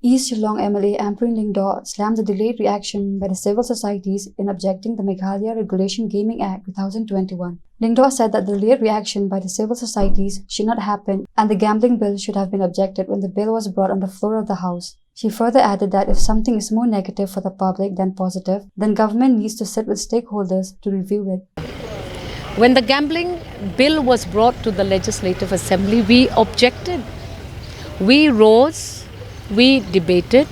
East Shillong MLA Ampareen Lyngdoh slammed the delayed reaction by the civil societies in objecting the Meghalaya Regulation Gaming Act 2021. Lyngdoh said that the delayed reaction by the civil societies should not happen and the gambling bill should have been objected when the bill was brought on the floor of the House. She further added that if something is more negative for the public than positive, then government needs to sit with stakeholders to review it. When the gambling bill was brought to the Legislative Assembly, we objected. We rose. We debated,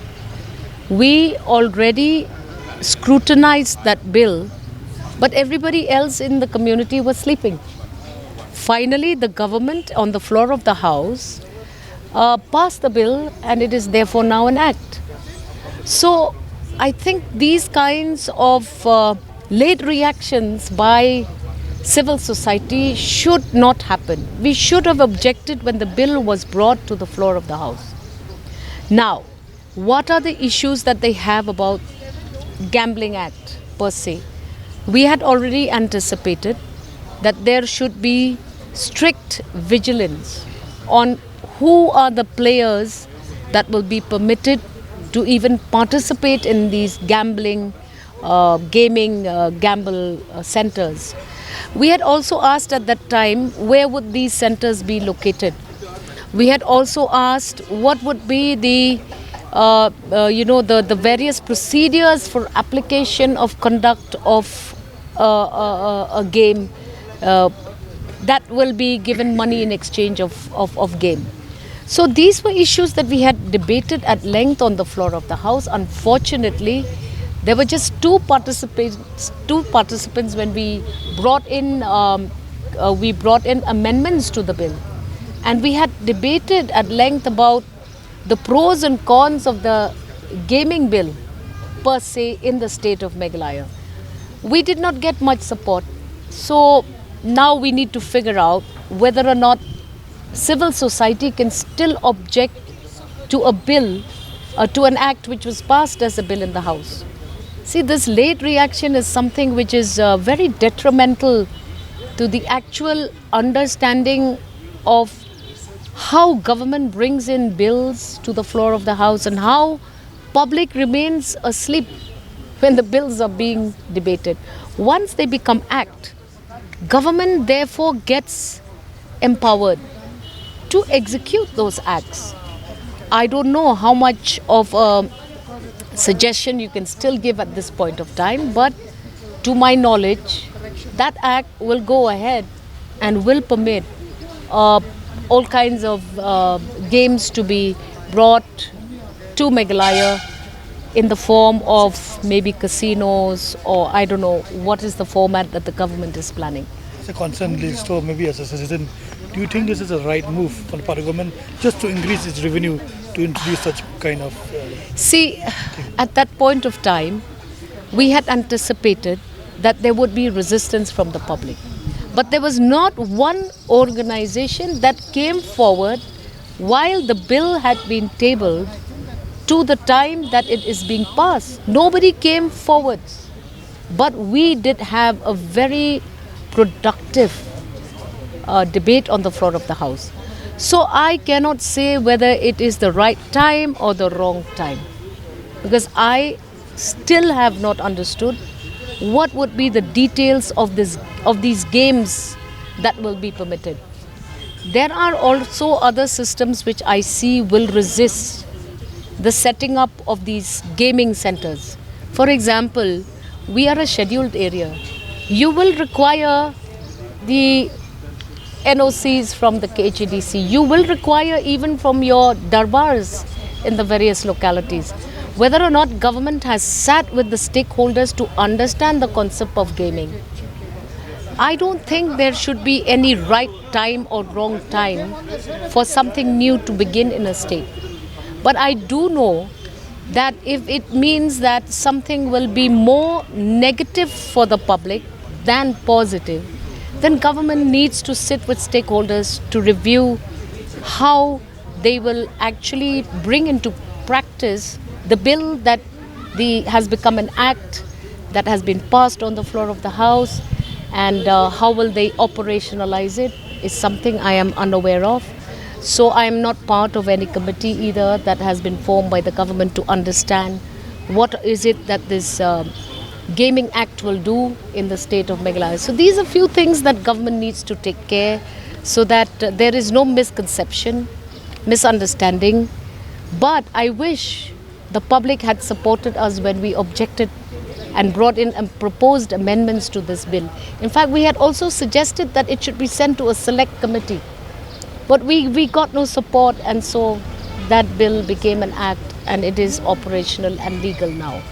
we already scrutinized that bill, but everybody else in the community was sleeping. Finally, the government on the floor of the House passed the bill and it is therefore now an act. So I think these kinds of late reactions by civil society should not happen. We should have objected when the bill was brought to the floor of the House. Now, what are the issues that they have about Gambling Act per se? We had already anticipated that there should be strict vigilance on who are the players that will be permitted to even participate in these gaming gamble centers. We had also asked at that time where would these centers be located. We had also asked what would be the various procedures for application of conduct of a game that will be given money in exchange of game. So these were issues that we had debated at length on the floor of the House. Unfortunately, there were just two participants when we brought in amendments to the bill. And we had debated at length about the pros and cons of the gaming bill per se in the state of Meghalaya. We did not get much support. So now we need to figure out whether or not civil society can still object to a bill, to an act which was passed as a bill in the House. See, this late reaction is something which is very detrimental to the actual understanding of how government brings in bills to the floor of the House and how public remains asleep when the bills are being debated. Once they become act, government therefore gets empowered to execute those acts. I don't know how much of a suggestion you can still give at this point of time, but to my knowledge, that act will go ahead and will permit all kinds of games to be brought to Meghalaya in the form of maybe casinos, or I don't know what is the format that the government is planning. It's a concern list, or maybe as a citizen, do you think this is a right move for the government just to increase its revenue to introduce such kind of See, at that point of time, we had anticipated that there would be resistance from the public. But there was not one organization that came forward while the bill had been tabled to the time that it is being passed. Nobody came forward. But we did have a very productive debate on the floor of the House. So I cannot say whether it is the right time or the wrong time, because I still have not understood what would be the details of these games that will be permitted. There are also other systems which I see will resist the setting up of these gaming centers. For example, we are a scheduled area. You will require the NOCs from the KHDC. You will require even from your darbars in the various localities. Whether or not government has sat with the stakeholders to understand the concept of gaming. I don't think there should be any right time or wrong time for something new to begin in a state. But I do know that if it means that something will be more negative for the public than positive, then government needs to sit with stakeholders to review how they will actually bring into practice the bill that has become an act that has been passed on the floor of the House, and how will they operationalize it is something I am unaware of. So I am not part of any committee either that has been formed by the government to understand what is it that this Gaming Act will do in the state of Meghalaya. So these are few things that government needs to take care so that there is no misconception, misunderstanding. But I wish the public had supported us when we objected and brought in and proposed amendments to this bill. In fact, we had also suggested that it should be sent to a select committee. But we got no support, and so that bill became an act and it is operational and legal now.